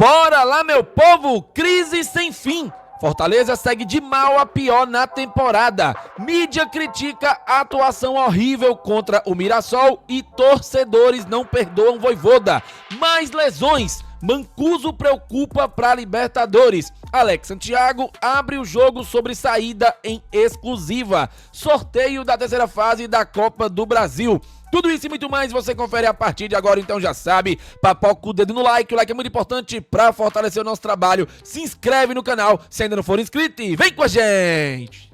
Bora lá, meu povo! Crise sem fim. Fortaleza segue de mal a pior na temporada. Mídia critica a atuação horrível contra o Mirassol e torcedores não perdoam Vojvoda. Mais lesões. Mancuso preocupa para Libertadores. Alex Santiago abre o jogo sobre saída em exclusiva. Sorteio da terceira fase da Copa do Brasil. Tudo isso e muito mais você confere a partir de agora, então já sabe, papoca o dedo no like, o like é muito importante para fortalecer o nosso trabalho. Se inscreve no canal se ainda não for inscrito e vem com a gente!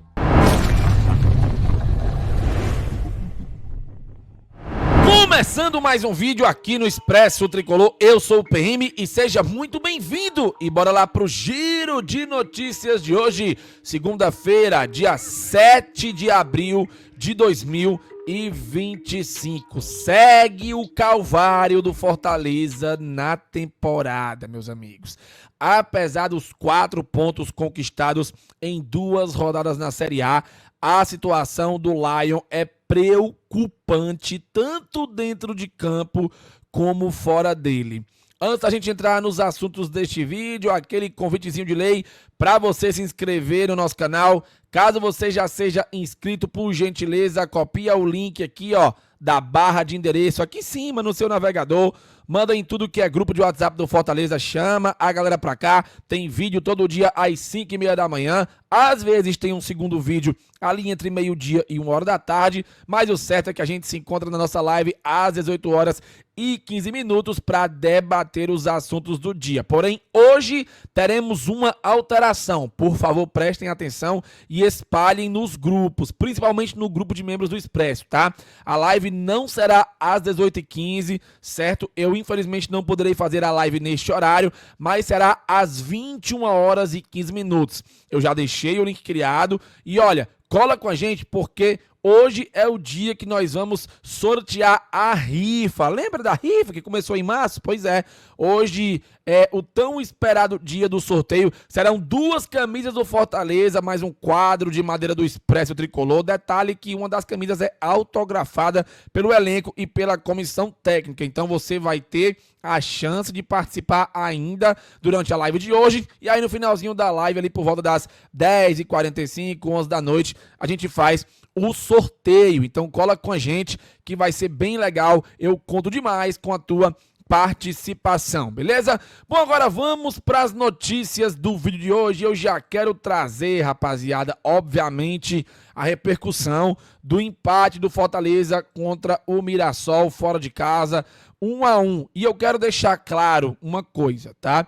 Começando mais um vídeo aqui no Expresso Tricolor, eu sou o PM e seja muito bem-vindo! E bora lá pro giro de notícias de hoje, segunda-feira, dia 7 de abril de 2025. Segue o calvário do Fortaleza na temporada, meus amigos. Apesar dos 4 pontos conquistados em 2 rodadas na Série A, a situação do Lion é preocupante, tanto dentro de campo como fora dele. Antes da gente entrar nos assuntos deste vídeo, aquele convitezinho de lei para você se inscrever no nosso canal. Caso você já seja inscrito, por gentileza, copia o link aqui, ó, da barra de endereço aqui em cima no seu navegador. Manda em tudo que é grupo de WhatsApp do Fortaleza, chama a galera pra cá. Tem vídeo todo dia às 5h30 da manhã. Às vezes tem um segundo vídeo ali entre meio-dia e 1h da tarde. Mas o certo é que a gente se encontra na nossa live às 18h15 para debater os assuntos do dia. Porém, hoje teremos uma alteração. Por favor, prestem atenção e espalhem nos grupos, principalmente no grupo de membros do Expresso, tá? A live não será às 18h15, certo? Eu, infelizmente, não poderei fazer a live neste horário, mas será às 21h15. Eu já deixei o link criado e, olha, cola com a gente porque hoje é o dia que nós vamos sortear a rifa. Lembra da rifa que começou em março? Pois é, hoje é o tão esperado dia do sorteio. Serão 2 camisas do Fortaleza, mais um quadro de madeira do Expresso Tricolor. Detalhe que uma das camisas é autografada pelo elenco e pela comissão técnica. Então você vai ter a chance de participar ainda durante a live de hoje. E aí no finalzinho da live, ali por volta das 10h45, 11 da noite, a gente faz o sorteio. Então cola com a gente que vai ser bem legal. Eu conto demais com a tua participação, beleza? Bom, agora vamos para as notícias do vídeo de hoje. Eu já quero trazer, rapaziada, obviamente, a repercussão do empate do Fortaleza contra o Mirassol fora de casa, 1-1. E eu quero deixar claro uma coisa, tá?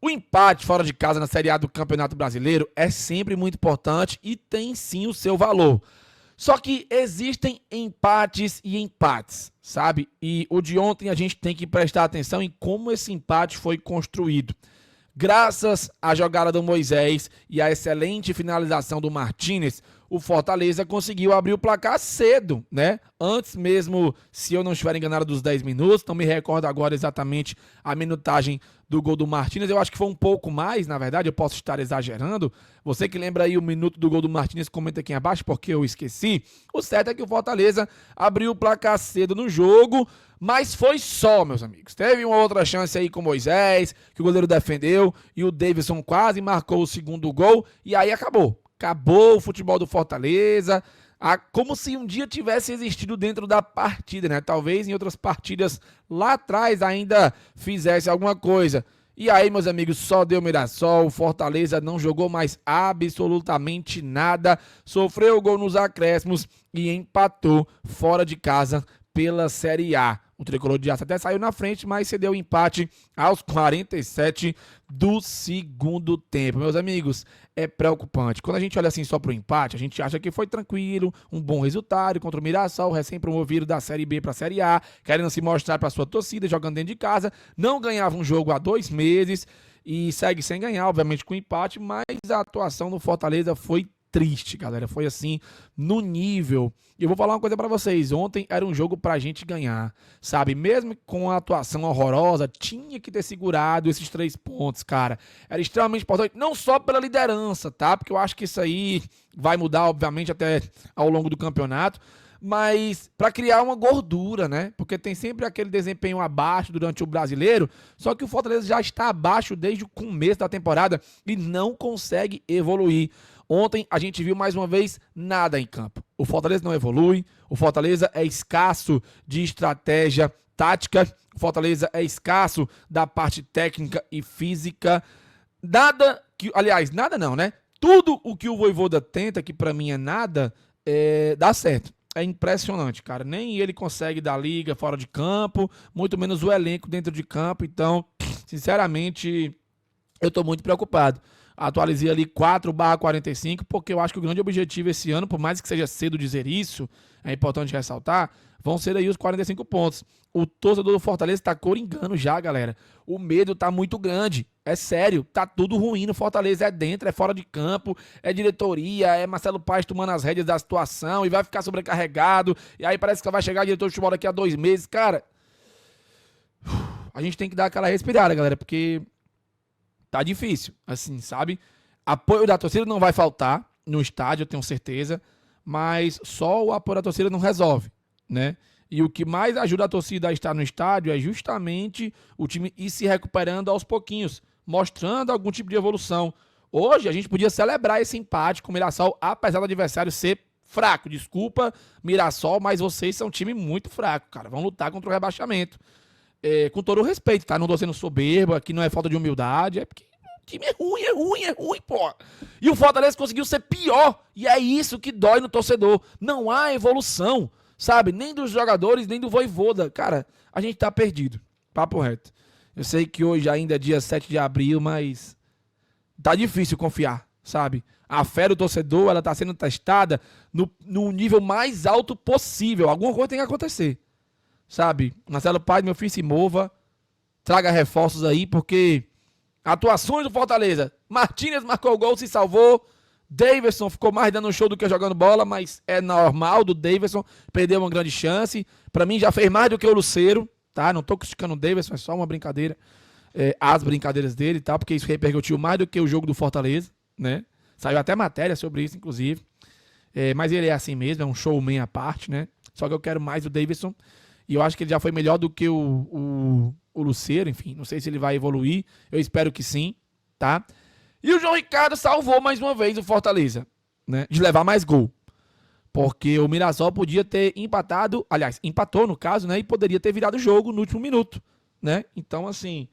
O empate fora de casa na Série A do Campeonato Brasileiro é sempre muito importante e tem sim o seu valor. Só que existem empates e empates, sabe? E o de ontem a gente tem que prestar atenção em como esse empate foi construído. Graças à jogada do Moisés e à excelente finalização do Martínez, o Fortaleza conseguiu abrir o placar cedo, né? Antes mesmo, se eu não estiver enganado, dos 10 minutos, não me recordo agora exatamente a minutagem do gol do Martínez. Eu acho que foi um pouco mais, na verdade, eu posso estar exagerando. Você que lembra aí o minuto do gol do Martínez, comenta aqui abaixo, porque eu esqueci. O certo é que o Fortaleza abriu o placar cedo no jogo, mas foi só, meus amigos. Teve uma outra chance aí com o Moisés, que o goleiro defendeu, e o Davidson quase marcou o segundo gol, e aí acabou. Acabou o futebol do Fortaleza, como se um dia tivesse existido dentro da partida, né? Talvez em outras partidas lá atrás ainda fizesse alguma coisa. E aí, meus amigos, só deu Mirassol, o Fortaleza não jogou mais absolutamente nada, sofreu o gol nos acréscimos e empatou fora de casa pela Série A. O Tricolor de Aço até saiu na frente, mas cedeu o empate aos 47 do segundo tempo. Meus amigos, é preocupante. Quando a gente olha assim só para o empate, a gente acha que foi tranquilo, um bom resultado contra o Mirassol, recém-promovido da Série B para a Série A, querendo se mostrar para sua torcida, jogando dentro de casa. Não ganhava um jogo há 2 meses e segue sem ganhar, obviamente, com empate, mas a atuação do Fortaleza foi triste, galera. Foi assim, no nível. E eu vou falar uma coisa pra vocês. Ontem era um jogo pra gente ganhar, sabe? Mesmo com a atuação horrorosa, tinha que ter segurado esses 3 pontos, cara. Era extremamente importante, não só pela liderança, tá? Porque eu acho que isso aí vai mudar, obviamente, até ao longo do campeonato. mas para criar uma gordura, né? Porque tem sempre aquele desempenho abaixo durante o Brasileiro, só que o Fortaleza já está abaixo desde o começo da temporada e não consegue evoluir. Ontem a gente viu mais uma vez nada em campo. O Fortaleza não evolui, o Fortaleza é escasso de estratégia tática, o Fortaleza é escasso da parte técnica e física. Nada que, aliás, nada não, né? Tudo o que o Vojvoda tenta, que pra mim é nada, dá certo. É impressionante, cara. Nem ele consegue dar liga fora de campo, muito menos o elenco dentro de campo. Então, sinceramente, eu tô muito preocupado. Atualizei ali 4/45, porque eu acho que o grande objetivo esse ano, por mais que seja cedo dizer isso, é importante ressaltar, vão ser aí os 45 pontos. O torcedor do Fortaleza tá coringando já, galera. O medo tá muito grande. É sério, tá tudo ruim no Fortaleza. É dentro, é fora de campo, é diretoria, é Marcelo Paes tomando as rédeas da situação e vai ficar sobrecarregado. E aí parece que vai chegar diretor de futebol daqui a 2 meses. Cara, a gente tem que dar aquela respirada, galera, porque tá difícil, assim, sabe? Apoio da torcida não vai faltar no estádio, eu tenho certeza, mas só o apoio da torcida não resolve, né? E o que mais ajuda a torcida a estar no estádio é justamente o time ir se recuperando aos pouquinhos, mostrando algum tipo de evolução. Hoje a gente podia celebrar esse empate com o Mirassol, apesar do adversário ser fraco. Desculpa, Mirassol, mas vocês são um time muito fraco, cara. Vão lutar contra o rebaixamento. Com todo o respeito, tá? Não tô sendo soberbo, aqui não é falta de humildade, é porque o time é ruim, pô. E o Fortaleza conseguiu ser pior, e é isso que dói no torcedor. Não há evolução, sabe? Nem dos jogadores, nem do Vojvoda. Cara, a gente tá perdido, papo reto. Eu sei que hoje ainda é dia 7 de abril, mas tá difícil confiar, sabe? A fé do torcedor, ela tá sendo testada no nível mais alto possível. Alguma coisa tem que acontecer. Sabe, Marcelo Paes, meu filho, se mova, traga reforços aí, porque atuações do Fortaleza, Martínez marcou o gol, se salvou, Daverson ficou mais dando show do que jogando bola, mas é normal do Daverson, perdeu uma grande chance, pra mim já fez mais do que o Lucero, tá, não tô criticando o Daverson, é só uma brincadeira, as brincadeiras dele, tá, porque isso repercutiu mais do que o jogo do Fortaleza, né, saiu até matéria sobre isso, inclusive, mas ele é assim mesmo, é um showman à parte, né, só que eu quero mais o Daverson. E eu acho que ele já foi melhor do que o Lucero, enfim. Não sei se ele vai evoluir. Eu espero que sim, tá? E o João Ricardo salvou mais uma vez o Fortaleza, né? De levar mais gol. Porque o Mirassol podia ter empatado, aliás, empatou no caso, né? E poderia ter virado o jogo no último minuto, né? Então, assim,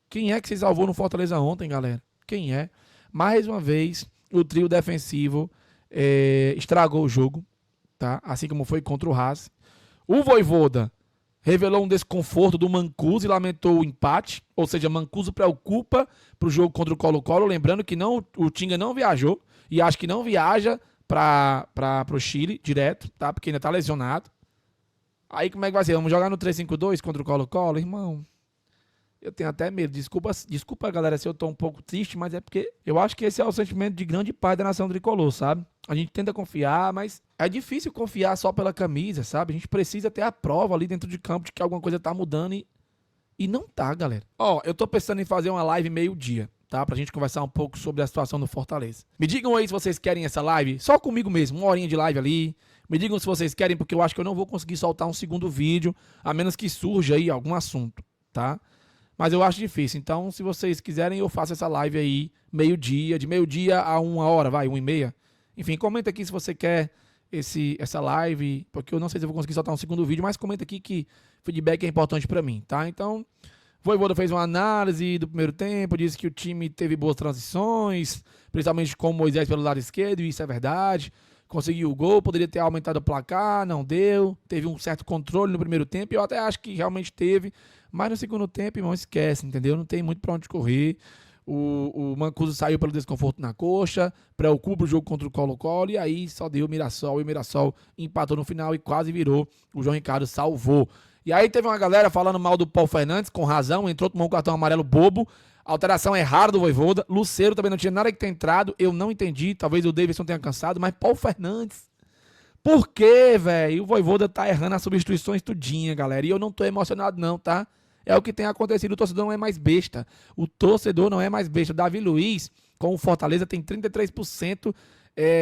quem é que se salvou no Fortaleza ontem, galera? Quem é? Mais uma vez, o trio defensivo estragou o jogo, tá? Assim como foi contra o Haas. O Vojvoda revelou um desconforto do Mancuso e lamentou o empate, ou seja, Mancuso preocupa para o jogo contra o Colo-Colo, lembrando que o Tinga não viajou e acho que não viaja para o Chile direto, tá? Porque ainda tá lesionado. Aí como é que vai ser? Vamos jogar no 3-5-2 contra o Colo-Colo? Irmão, eu tenho até medo. Desculpa, galera, se eu tô um pouco triste, mas é porque eu acho que esse é o sentimento de grande parte da nação tricolor, sabe? A gente tenta confiar, mas é difícil confiar só pela camisa, sabe? A gente precisa ter a prova ali dentro de campo de que alguma coisa tá mudando e não tá, galera. Ó, eu tô pensando em fazer uma live meio-dia, tá? Pra gente conversar um pouco sobre a situação do Fortaleza. Me digam aí se vocês querem essa live, só comigo mesmo, 1 horinha de live ali. Me digam se vocês querem, porque eu acho que eu não vou conseguir soltar um segundo vídeo, a menos que surja aí algum assunto, tá? Mas eu acho difícil. Então, se vocês quiserem, eu faço essa live aí, meio-dia, de meio-dia a 1 hora, vai, 1h30. Enfim, comenta aqui se você quer essa live, porque eu não sei se eu vou conseguir soltar um segundo vídeo, mas comenta aqui que feedback é importante pra mim, tá? Então, Vojvoda fez uma análise do primeiro tempo, disse que o time teve boas transições, principalmente com o Moisés pelo lado esquerdo, e isso é verdade. Conseguiu o gol, poderia ter aumentado o placar, não deu. Teve um certo controle no primeiro tempo, e eu até acho que realmente teve. Mas no segundo tempo, irmão, esquece, entendeu? Não tem muito pra onde correr. O Mancuso saiu pelo desconforto na coxa, preocupa o jogo contra o Colo-Colo, e aí só deu o Mirassol, e o Mirassol empatou no final e quase virou. O João Ricardo salvou. E aí teve uma galera falando mal do Paulo Fernandes, com razão, entrou, tomou um cartão amarelo bobo. Alteração errada do Vojvoda. Lucero também não tinha nada que ter entrado, eu não entendi, talvez o Daverson tenha cansado, mas Paulo Fernandes... Por quê, velho? O Vojvoda tá errando as substituições tudinha, galera. E eu não tô emocionado não, tá? É o que tem acontecido. O torcedor não é mais besta. O torcedor não é mais besta. O Davi Luiz, com o Fortaleza, tem 33%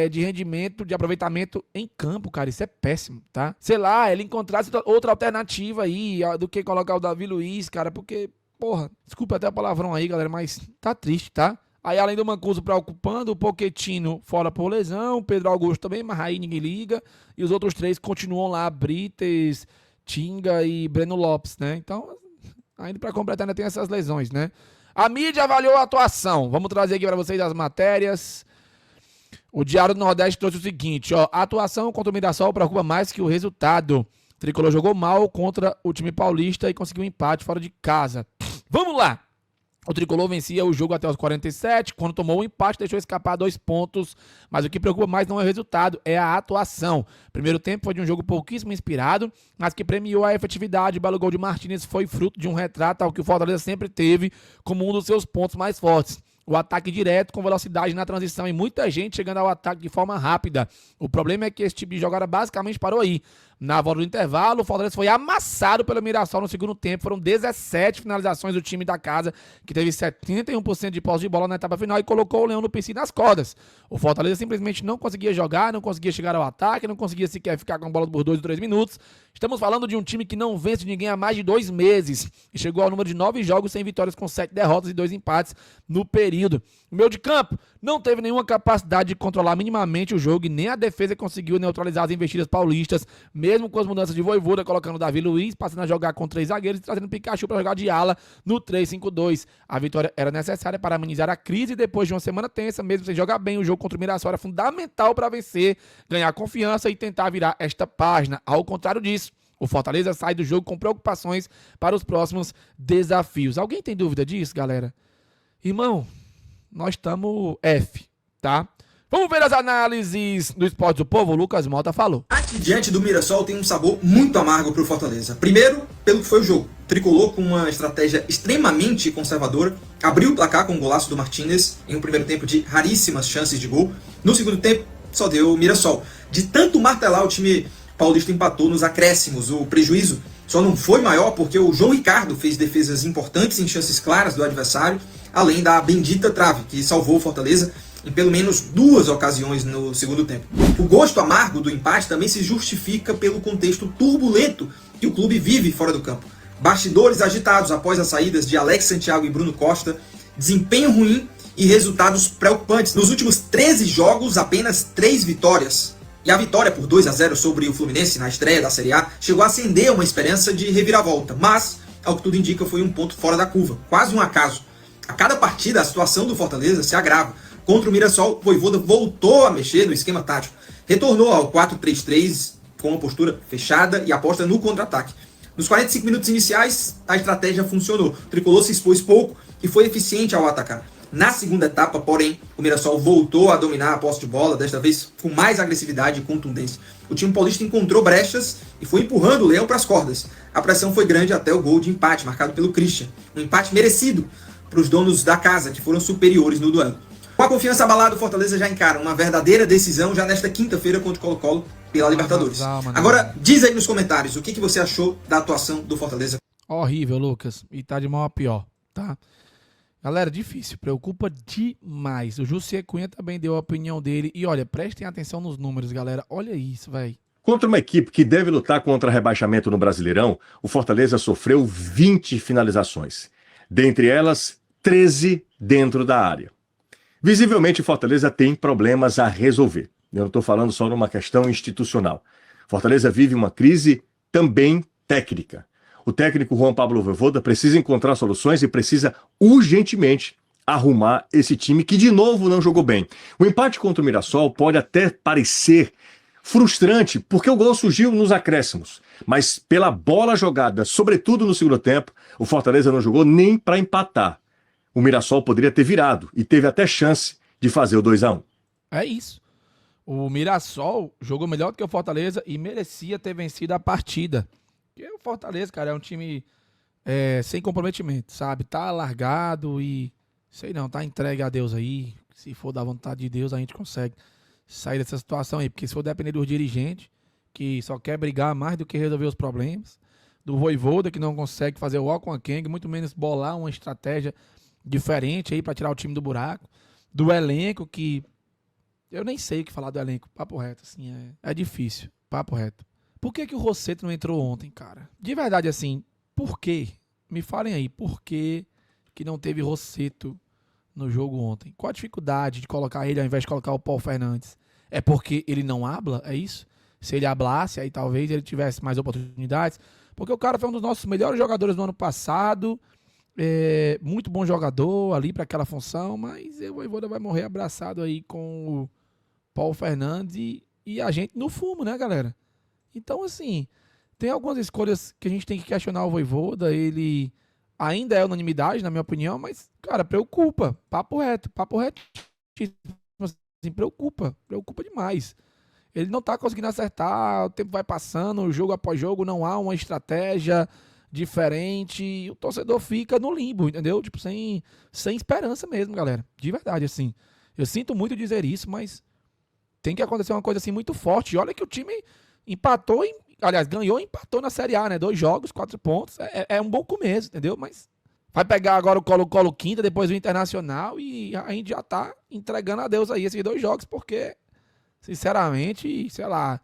de rendimento, de aproveitamento em campo, cara. Isso é péssimo, tá? Sei lá, ele encontrasse outra alternativa aí do que colocar o Davi Luiz, cara, porque, porra, desculpa até o palavrão aí, galera, mas tá triste, tá? Aí, além do Mancuso preocupando, o Pochettino fora por lesão, o Pedro Augusto também, mas aí ninguém liga. E os outros 3 continuam lá, Brites, Tinga e Breno Lopes, né? Então, ainda pra completar, ainda tem essas lesões, né? A mídia avaliou a atuação. Vamos trazer aqui pra vocês as matérias. O Diário do Nordeste trouxe o seguinte, ó. A atuação contra o Mirassol preocupa mais que o resultado. O Tricolor jogou mal contra o time paulista e conseguiu um empate fora de casa. Vamos lá. O Tricolor vencia o jogo até os 47, quando tomou um empate, deixou escapar 2 pontos, mas o que preocupa mais não é o resultado, é a atuação. Primeiro tempo foi de um jogo pouquíssimo inspirado, mas que premiou a efetividade. O belo gol de Martínez foi fruto de um retrato ao que o Fortaleza sempre teve como um dos seus pontos mais fortes. O ataque direto com velocidade na transição e muita gente chegando ao ataque de forma rápida. O problema é que esse tipo de jogada basicamente parou aí. Na volta do intervalo, o Fortaleza foi amassado pelo Mirassol no segundo tempo. Foram 17 finalizações do time da casa, que teve 71% de posse de bola na etapa final e colocou o Leão no PC nas cordas. O Fortaleza simplesmente não conseguia jogar, não conseguia chegar ao ataque, não conseguia sequer ficar com a bola por 2 ou 3 minutos. Estamos falando de um time que não vence ninguém há mais de 2 meses e chegou ao número de 9 jogos sem vitórias, com 7 derrotas e 2 empates no período. O meio de campo não teve nenhuma capacidade de controlar minimamente o jogo e nem a defesa conseguiu neutralizar as investidas paulistas, mesmo com as mudanças de Vojvoda, colocando o Davi Luiz, passando a jogar com 3 zagueiros e trazendo o Pikachu para jogar de ala no 3-5-2. A vitória era necessária para amenizar a crise depois de uma semana tensa, mesmo sem jogar bem. O jogo contra o Mirassol era fundamental para vencer, ganhar confiança e tentar virar esta página. Ao contrário disso, o Fortaleza sai do jogo com preocupações para os próximos desafios. Alguém tem dúvida disso, galera? Irmão, nós estamos F, tá? Vamos ver as análises do Esporte do Povo. O Lucas Mota falou. Diante do Mirassol tem um sabor muito amargo para o Fortaleza. Primeiro, pelo que foi o jogo. Tricolor com uma estratégia extremamente conservadora. Abriu o placar com o golaço do Martínez em um primeiro tempo de raríssimas chances de gol. No segundo tempo, só deu o Mirassol. De tanto martelar, o time paulista empatou nos acréscimos. O prejuízo só não foi maior porque o João Ricardo fez defesas importantes em chances claras do adversário, além da bendita trave, que salvou o Fortaleza em pelo menos 2 ocasiões no segundo tempo. O gosto amargo do empate também se justifica pelo contexto turbulento que o clube vive fora do campo. Bastidores agitados após as saídas de Alex Santiago e Bruno Costa, desempenho ruim e resultados preocupantes. Nos últimos 13 jogos, apenas 3 vitórias. E a vitória por 2-0 sobre o Fluminense na estreia da Série A chegou a acender uma esperança de reviravolta, mas, ao que tudo indica, foi um ponto fora da curva, quase um acaso. A cada partida, a situação do Fortaleza se agrava. Contra o Mirassol, o Vojvoda voltou a mexer no esquema tático. Retornou ao 4-3-3 com uma postura fechada e aposta no contra-ataque. Nos 45 minutos iniciais, a estratégia funcionou. O Tricolor se expôs pouco e foi eficiente ao atacar. Na segunda etapa, porém, o Mirassol voltou a dominar a posse de bola, desta vez com mais agressividade e contundência. O time paulista encontrou brechas e foi empurrando o Leão para as cordas. A pressão foi grande até o gol de empate, marcado pelo Christian. Um empate merecido para os donos da casa, que foram superiores no duelo. Com a confiança abalada, o Fortaleza já encara uma verdadeira decisão já nesta quinta-feira contra o Colo-Colo pela Libertadores. Agora, diz aí nos comentários o que você achou da atuação do Fortaleza. Horrível, Lucas. E tá de mal a pior, tá? Galera, difícil. Preocupa demais. O Jussier Cunha também deu a opinião dele. E olha, prestem atenção nos números, galera. Olha isso, velho. Contra uma equipe que deve lutar contra rebaixamento no Brasileirão, o Fortaleza sofreu 20 finalizações. Dentre elas, 13 dentro da área. Visivelmente, o Fortaleza tem problemas a resolver. Eu não estou falando só numa questão institucional. Fortaleza vive uma crise também técnica. O técnico Juan Pablo Vojvoda precisa encontrar soluções e precisa urgentemente arrumar esse time que de novo não jogou bem. O empate contra o Mirassol pode até parecer frustrante porque o gol surgiu nos acréscimos, mas pela bola jogada, sobretudo no segundo tempo, o Fortaleza não jogou nem para empatar. O Mirassol poderia ter virado e teve até chance de fazer o 2-1. É isso. O Mirassol jogou melhor do que o Fortaleza e merecia ter vencido a partida. Porque o Fortaleza, cara, é um time sem comprometimento, sabe? Tá largado e, sei não, tá entregue a Deus aí. Se for da vontade de Deus, a gente consegue sair dessa situação aí. Porque se for depender dos dirigentes, que só quer brigar mais do que resolver os problemas, do Vojvoda, que não consegue fazer o walk on Kang, muito menos bolar uma estratégia diferente aí para tirar o time do buraco, do elenco que Eu nem sei o que falar do elenco, papo reto, assim, é difícil, papo reto. Por que o Rossetto não entrou ontem, cara? De verdade, assim, por quê? Me falem aí, por que não teve Rossetto no jogo ontem? Qual a dificuldade de colocar ele ao invés de colocar o Paulo Fernandes? É porque ele não habla? É isso? Se ele hablasse, aí talvez ele tivesse mais oportunidades. Porque o cara foi um dos nossos melhores jogadores do ano passado. Muito bom jogador ali para aquela função, mas o Vojvoda vai morrer abraçado aí com o Paulo Fernandes e a gente no fumo, né, galera? Então, assim, tem algumas escolhas que a gente tem que questionar o Vojvoda. Ele ainda é unanimidade, na minha opinião, mas, cara, preocupa. Papo reto. Assim, preocupa demais. Ele não tá conseguindo acertar, o tempo vai passando, jogo após jogo, não há uma estratégia diferente, e o torcedor fica no limbo, entendeu? Tipo, sem esperança mesmo, galera. De verdade, assim. Eu sinto muito dizer isso, mas tem que acontecer uma coisa assim muito forte. E olha que o time empatou, aliás, ganhou e empatou na Série A, né? 2 jogos, 4 pontos. É um bom começo, entendeu? Mas vai pegar agora o Colo-Colo quinta, depois o Internacional, e a gente já tá entregando a Deus aí esses 2 jogos, porque, sinceramente, sei lá,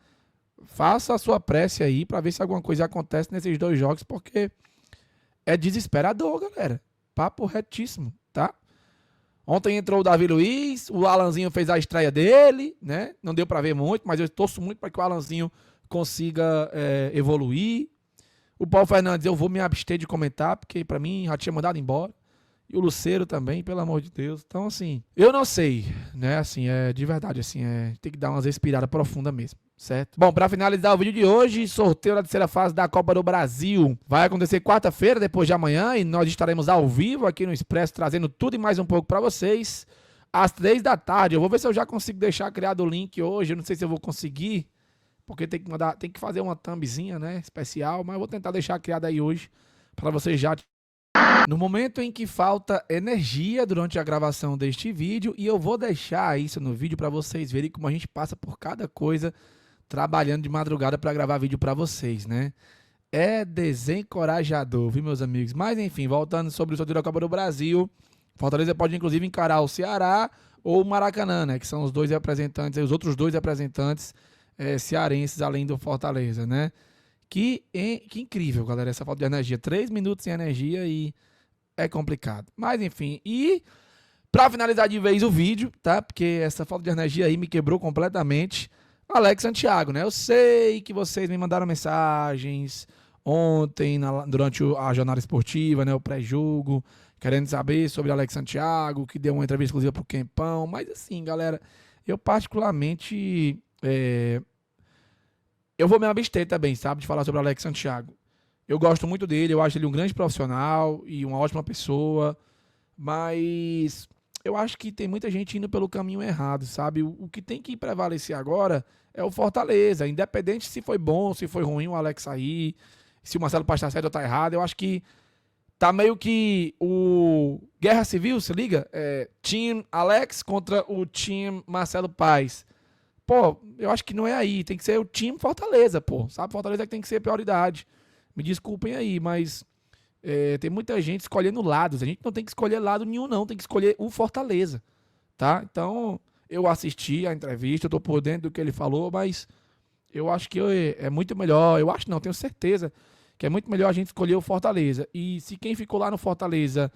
faça a sua prece aí pra ver se alguma coisa acontece nesses 2 jogos, porque é desesperador, galera. Papo retíssimo, tá? Ontem entrou o Davi Luiz, o Alanzinho fez a estreia dele, né? Não deu pra ver muito, mas eu torço muito para que o Alanzinho consiga evoluir. O Paulo Fernandes eu vou me abster de comentar, porque pra mim já tinha mandado embora. E o Lucero também, pelo amor de Deus. Então, assim, eu não sei, né? Assim, de verdade, assim, tem que dar umas respiradas profundas mesmo, certo? Bom, pra finalizar o vídeo de hoje, sorteio da terceira fase da Copa do Brasil vai acontecer quarta-feira, depois de amanhã, e nós estaremos ao vivo aqui no Expresso, trazendo tudo e mais um pouco pra vocês, às 3 da tarde. Eu vou ver se eu já consigo deixar criado o link hoje, eu não sei se eu vou conseguir, porque tem que fazer uma thumbzinha, né, especial, mas eu vou tentar deixar criado aí hoje, pra vocês já... No momento em que falta energia durante a gravação deste vídeo, e eu vou deixar isso no vídeo para vocês verem como a gente passa por cada coisa trabalhando de madrugada para gravar vídeo para vocês, né? É desencorajador, viu, meus amigos? Mas enfim, voltando sobre o sorteio da Copa do Brasil, Fortaleza pode inclusive encarar o Ceará ou o Maracanã, né? Que são os 2 representantes, os outros 2 representantes cearenses além do Fortaleza, né? Que incrível, galera, essa falta de energia. 3 minutos sem energia e é complicado. Mas, enfim, e pra finalizar de vez o vídeo, tá? Porque essa falta de energia aí me quebrou completamente. Alex Santiago, né? Eu sei que vocês me mandaram mensagens ontem, durante a jornada esportiva, né? O pré-jogo, querendo saber sobre Alex Santiago, que deu uma entrevista exclusiva pro Quempão. Mas, assim, galera, eu particularmente... eu vou me abster também, sabe, de falar sobre o Alex Santiago. Eu gosto muito dele, eu acho ele um grande profissional e uma ótima pessoa, mas eu acho que tem muita gente indo pelo caminho errado, sabe? O que tem que prevalecer agora é o Fortaleza, independente se foi bom, se foi ruim o Alex sair, se o Marcelo Paz tá certo ou tá errado, eu acho que tá meio que o Guerra Civil, se liga? Team Alex contra o Team Marcelo Paz. Pô, eu acho que não é aí, tem que ser o time Fortaleza, pô, sabe? Fortaleza que tem que ser prioridade. Me desculpem aí, mas tem muita gente escolhendo lados. A gente não tem que escolher lado nenhum, não. Tem que escolher o Fortaleza, tá? Então, eu assisti a entrevista, eu tô por dentro do que ele falou, mas eu acho que é muito melhor. Eu acho não, tenho certeza que é muito melhor a gente escolher o Fortaleza. E se quem ficou lá no Fortaleza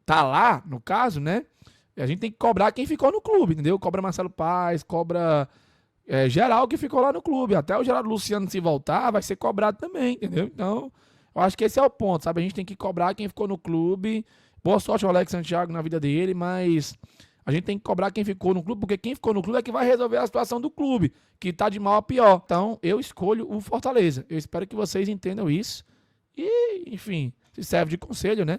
tá lá, no caso, né? A gente tem que cobrar quem ficou no clube, entendeu? Cobra Marcelo Paz, cobra geral que ficou lá no clube. Até o Geraldo Luciano, se voltar, vai ser cobrado também, entendeu? Então, eu acho que esse é o ponto, sabe? A gente tem que cobrar quem ficou no clube. Boa sorte ao Alex Santiago na vida dele, mas a gente tem que cobrar quem ficou no clube, porque quem ficou no clube é que vai resolver a situação do clube, que tá de mal a pior. Então, eu escolho o Fortaleza. Eu espero que vocês entendam isso. E, enfim, se serve de conselho, né?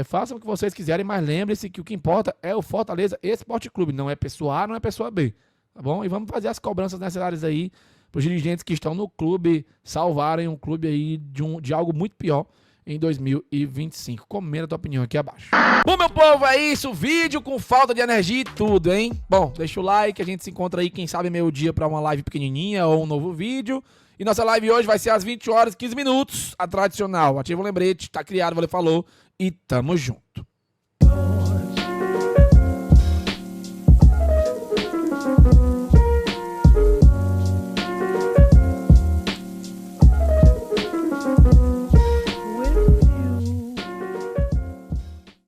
Façam o que vocês quiserem, mas lembre-se que o que importa é o Fortaleza Esporte Clube. Não é pessoa A, não é pessoa B. Tá bom? E vamos fazer as cobranças necessárias aí para os dirigentes que estão no clube salvarem um clube aí de algo muito pior em 2025. Comenta a tua opinião aqui abaixo. Bom, meu povo, é isso. Vídeo com falta de energia e tudo, hein? Bom, deixa o like. A gente se encontra aí, quem sabe, meio-dia para uma live pequenininha ou um novo vídeo. E nossa live hoje vai ser às 20 horas e 15 minutos, a tradicional. Ativa o lembrete, tá criado, valeu, falou e tamo junto.